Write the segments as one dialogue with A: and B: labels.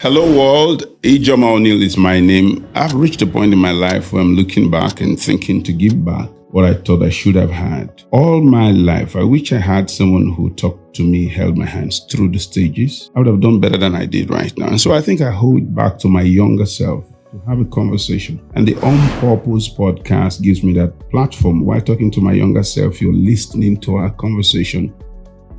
A: Hello world, Ijoma O'Neill is my name. I've reached a point in my life where I'm looking back and thinking to give back what I thought I should have had. All my life, I wish I had someone who talked to me, held my hands through the stages. I would have done better than I did right now. And so I think I owe it back to my younger self to have a conversation. And the Onpurpose podcast gives me that platform. While talking to my younger self, you're listening to our conversation.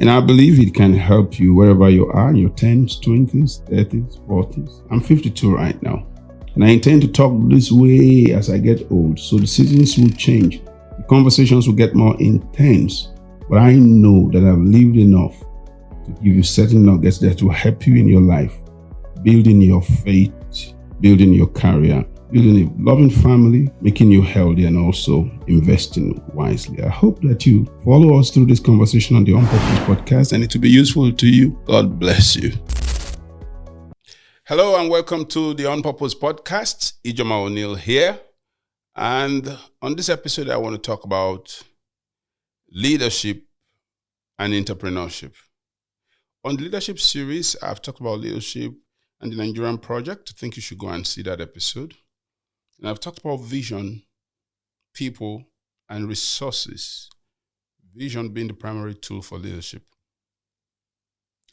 A: And I believe it can help you wherever you are in your 10s, 20s, 30s, 40s. I'm 52 right now. And I intend to talk this way as I get old. So the seasons will change. The conversations will get more intense. But I know that I've lived enough to give you certain nuggets that will help you in your life, building your faith, building your career, building a loving family, making you healthy, and also investing wisely. I hope that you follow us through this conversation on the Onpurpose podcast and it will be useful to you. God bless you. Hello and welcome to the Onpurpose podcast. Ijoma O'Neill here. And on this episode, I want to talk about leadership and entrepreneurship. On the leadership series, I've talked about leadership and the Nigerian project. I think you should go and see that episode. And I've talked about vision, people, and resources. Vision being the primary tool for leadership.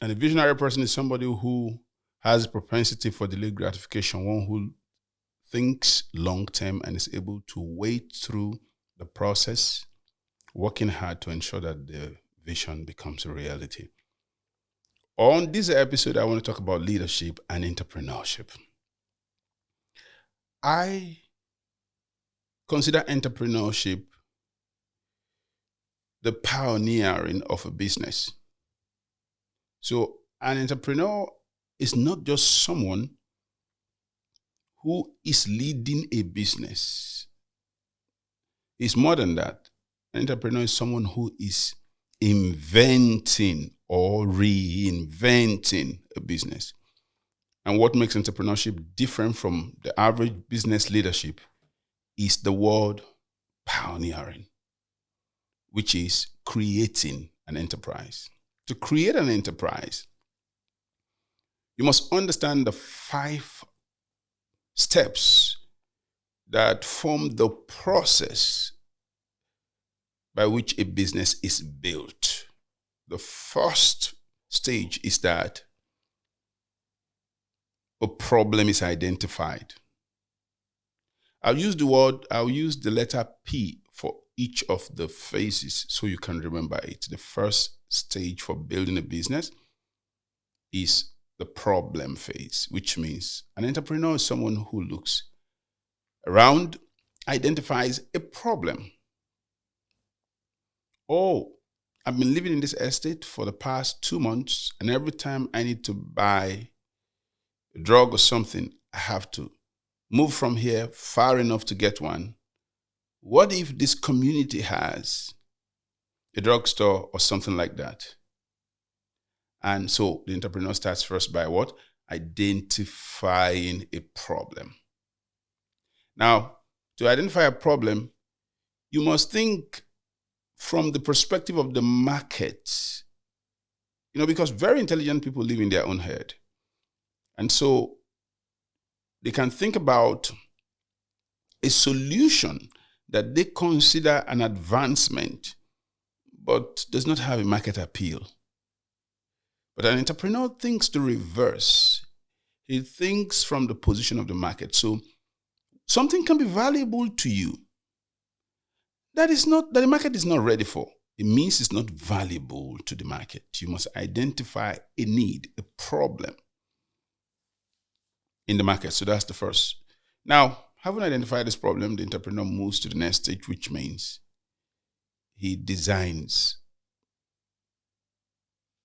A: And a visionary person is somebody who has a propensity for delayed gratification, one who thinks long-term and is able to wait through the process, working hard to ensure that the vision becomes a reality. On this episode, I want to talk about leadership and entrepreneurship. I consider entrepreneurship the pioneering of a business. So an entrepreneur is not just someone who is leading a business. It's more than that. An entrepreneur is someone who is inventing or reinventing a business. And what makes entrepreneurship different from the average business leadership is the word pioneering, which is creating an enterprise. To create an enterprise, you must understand the 5 steps that form the process by which a business is built. The first stage is that a problem is identified. I'll use the letter P for each of the phases so you can remember it. The first stage for building a business is the problem phase, which means an entrepreneur is someone who looks around, identifies a problem. Oh, I've been living in this estate for the past 2 months, and every time I need to buy a drug or something, I have to move from here far enough to get one. What if this community has a drugstore or something like that? And so the entrepreneur starts first by what? Identifying a problem. Now, to identify a problem, you must think from the perspective of the market. Because very intelligent people live in their own head. And so they can think about a solution that they consider an advancement, but does not have a market appeal. But an entrepreneur thinks the reverse. He thinks from the position of the market. So something can be valuable to you that the market is not ready for. It means it's not valuable to the market. You must identify a need, a problem in the market. So that's the first. Now, having identified this problem, the entrepreneur moves to the next stage, which means he develops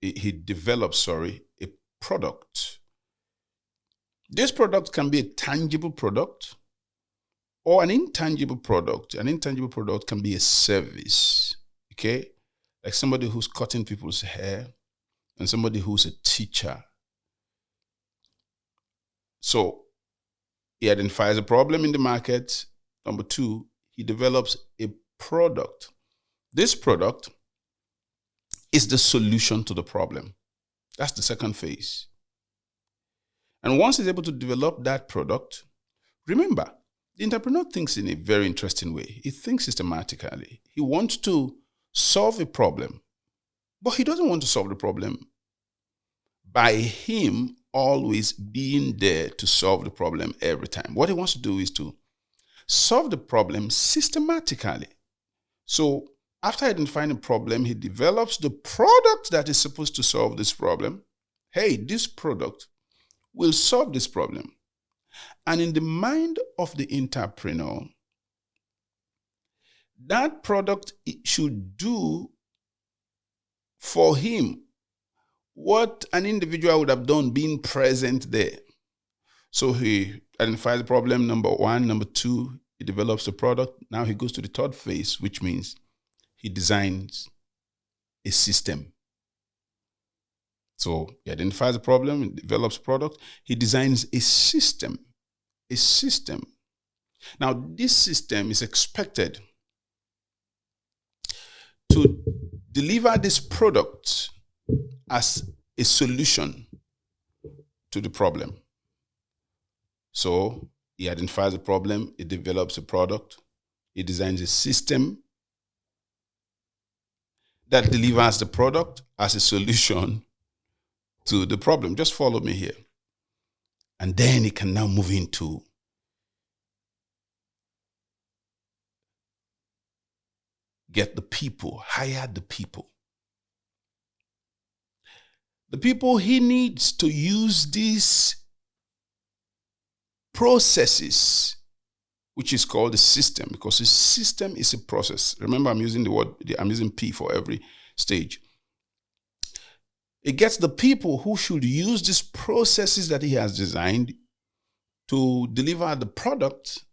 A: a product. This product can be a tangible product or an intangible product. An intangible product can be a service, okay? Like somebody who's cutting people's hair and somebody who's a teacher. So he identifies a problem in the market. Number 2, he develops a product. This product is the solution to the problem. That's the second phase. And once he's able to develop that product, remember, the entrepreneur thinks in a very interesting way. He thinks systematically. He wants to solve a problem, but he doesn't want to solve the problem by him always being there to solve the problem every time. What he wants to do is to solve the problem systematically. So after identifying the problem, he develops the product that is supposed to solve this problem. Hey, this product will solve this problem. And in the mind of the entrepreneur, that product should do for him what an individual would have done being present there. So he identifies the problem, number one. Number two, he develops the product. Now he goes to the third phase, which means he designs a system. So he identifies the problem, he develops product, he designs a system. A system. Now, this system is expected to deliver this product as a solution to the problem. So he identifies the problem, he develops a product, he designs a system that delivers the product as a solution to the problem. Just follow me here. And then he can now move into get the people, hire the people. The people he needs to use these processes, which is called the system, because the system is a process. Remember, I'm using P for every stage. It gets the people who should use these processes that he has designed to deliver the product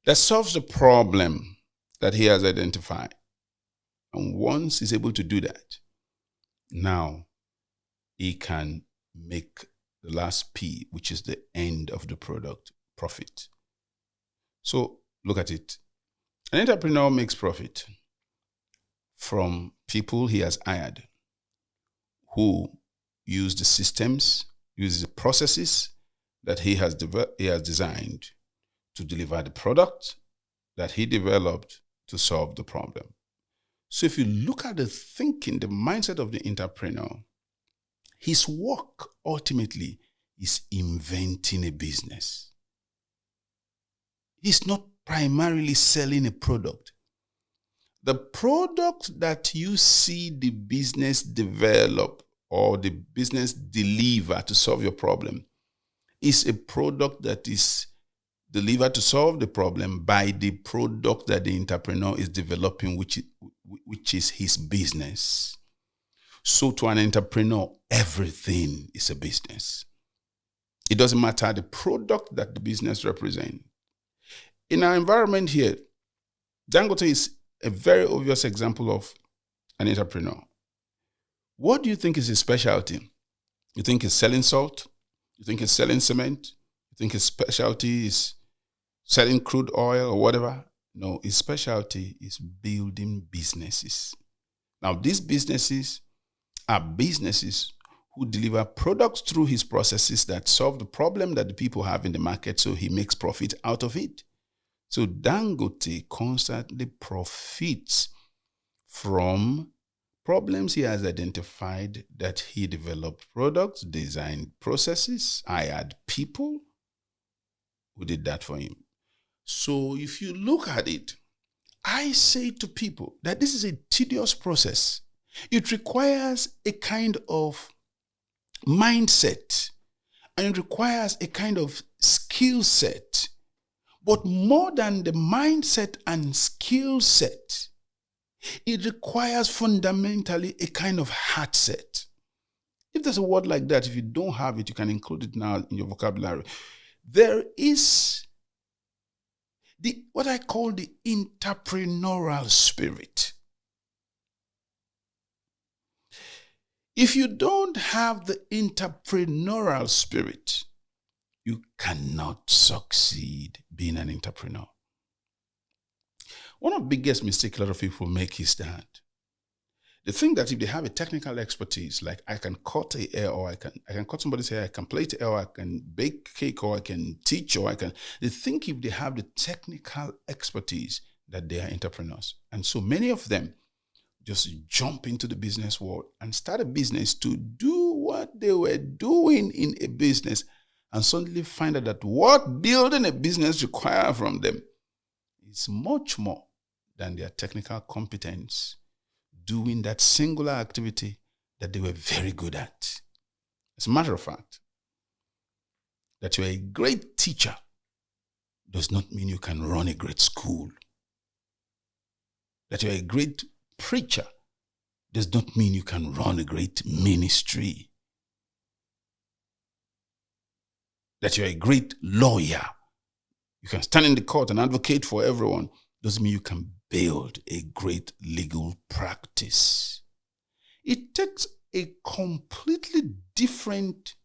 A: that solves the problem that he has identified. And once he's able to do that, now he can make the last P, which is the end of the product, profit. So look at it. An entrepreneur makes profit from people he has hired who use the systems, use the processes that he has designed to deliver the product that he developed to solve the problem. So if you look at the thinking, the mindset of the entrepreneur, his work ultimately is inventing a business. He's not primarily selling a product. The product that you see the business develop or the business deliver to solve your problem is a product that is delivered to solve the problem by the product that the entrepreneur is developing, which is his business. So to an entrepreneur, everything is a business. It doesn't matter the product that the business represents. In our environment here, Dangote is a very obvious example of an entrepreneur. What do you think is his specialty? You think he's selling salt? You think he's selling cement? You think his specialty is selling crude oil or whatever? No, his specialty is building businesses. Now, these businesses are businesses who deliver products through his processes that solve the problem that the people have in the market, so he makes profit out of it. So Dangote constantly profits from problems he has identified that he developed products, designed processes, hired people who did that for him. So if you look at it, I say to people that this is a tedious process. It requires a kind of mindset and it requires a kind of skill set. But more than the mindset and skill set, it requires fundamentally a kind of heart set. If there's a word like that, if you don't have it, you can include it now in your vocabulary. There is what I call the entrepreneurial spirit. If you don't have the entrepreneurial spirit, you cannot succeed being an entrepreneur. One of the biggest mistakes a lot of people make is that They think that if they have a technical expertise, like I can cut a hair, or I can cut somebody's hair, I can plait hair, or I can bake cake, or I can teach, they think if they have the technical expertise that they are entrepreneurs. And so many of them just jump into the business world and start a business to do what they were doing in a business, and suddenly find out that what building a business requires from them is much more than their technical competence doing that singular activity that they were very good at. As a matter of fact, that you're a great teacher does not mean you can run a great school. That you're a great preacher does not mean you can run a great ministry. That you're a great lawyer, you can stand in the court and advocate for everyone, doesn't mean you can build a great legal practice. It takes a completely different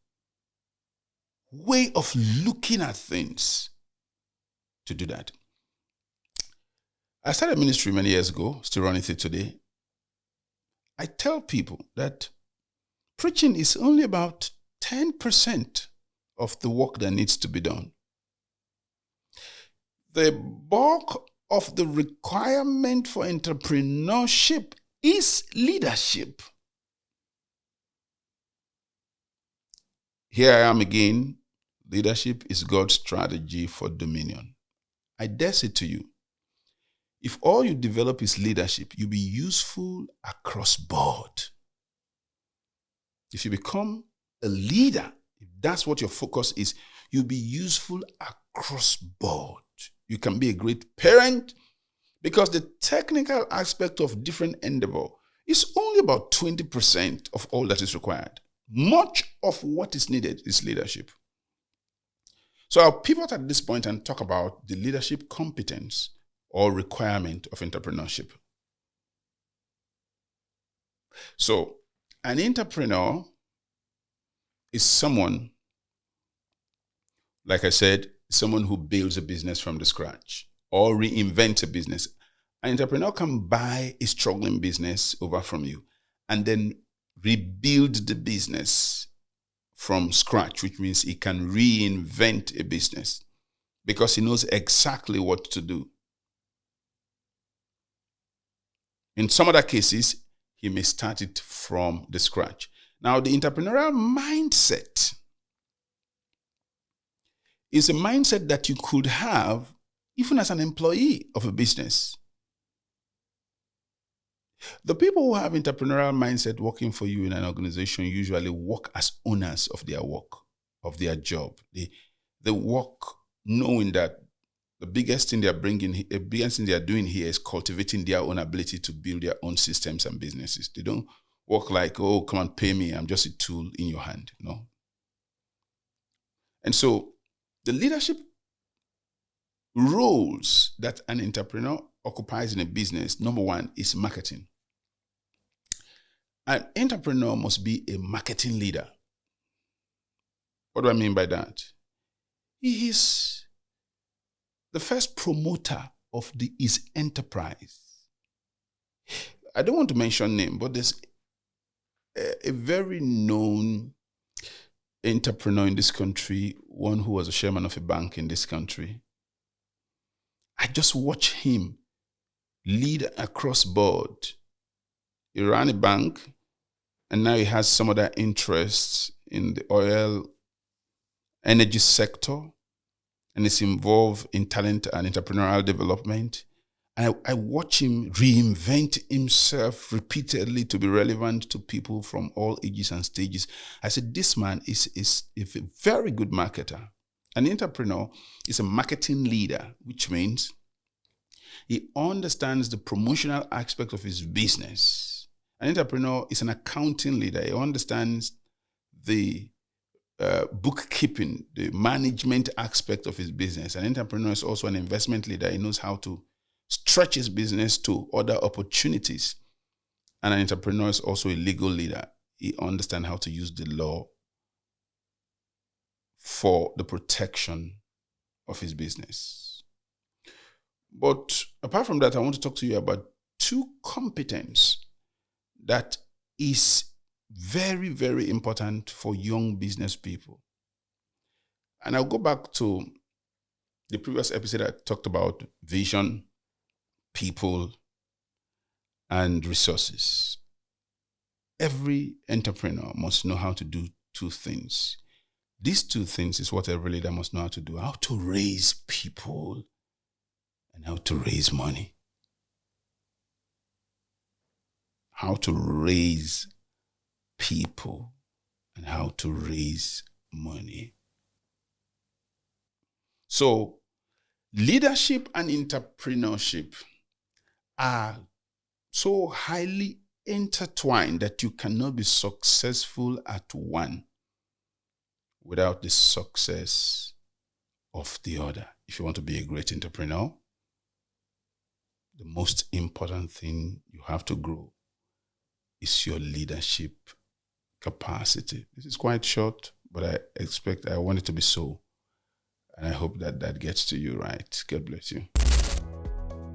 A: way of looking at things to do that. I started ministry many years ago, still running it today. I tell people that preaching is only about 10% of the work that needs to be done. The bulk of the requirement for entrepreneurship is leadership. Here I am again. Leadership is God's strategy for dominion. I dare say to you, if all you develop is leadership, you'll be useful across board. If you become a leader, if that's what your focus is, you'll be useful across board. You can be a great parent, because the technical aspect of different endeavor is only about 20% of all that is required. Much of what is needed is leadership. So I'll pivot at this point and talk about the leadership competence or requirement of entrepreneurship. So an entrepreneur is someone, like I said, someone who builds a business from the scratch or reinvents a business. An entrepreneur can buy a struggling business over from you and then rebuild the business from scratch, which means he can reinvent a business because he knows exactly what to do. In some other cases, he may start it from the scratch. Now, the entrepreneurial mindset is a mindset that you could have even as an employee of a business. The people who have entrepreneurial mindset working for you in an organization usually work as owners of their work, of their job. They work knowing that the biggest thing they are doing here is cultivating their own ability to build their own systems and businesses. They don't work like, oh, come and pay me, I'm just a tool in your hand. No. And so the leadership roles that an entrepreneur occupies in a business, number one, is marketing. An entrepreneur must be a marketing leader. What do I mean by that? He is the first promoter of his enterprise. I don't want to mention name, but there's a very known entrepreneur in this country, one who was a chairman of a bank in this country. I just watch him lead across board. He ran a bank, and now he has some other interests in the oil energy sector, and is involved in talent and entrepreneurial development. And I watch him reinvent himself repeatedly to be relevant to people from all ages and stages. I said, this man is a very good marketer. An entrepreneur is a marketing leader, which means he understands the promotional aspect of his business. An entrepreneur is an accounting leader. He understands the bookkeeping, the management aspect of his business. An entrepreneur is also an investment leader. He knows how to stretch his business to other opportunities. And an entrepreneur is also a legal leader. He understands how to use the law for the protection of his business. But apart from that, I want to talk to you about two competences that is very, very important for young business people. And I'll go back to the previous episode. I talked about vision, people, and resources. Every entrepreneur must know how to do two things. These two things is what every leader must know how to do: how to raise people and how to raise money. How to raise people and how to raise money. So, leadership and entrepreneurship are so highly intertwined that you cannot be successful at one without the success of the other. If you want to be a great entrepreneur, the most important thing you have to grow is your leadership capacity. This is quite short, but I want it to be so. And I hope that gets to you right. God bless you.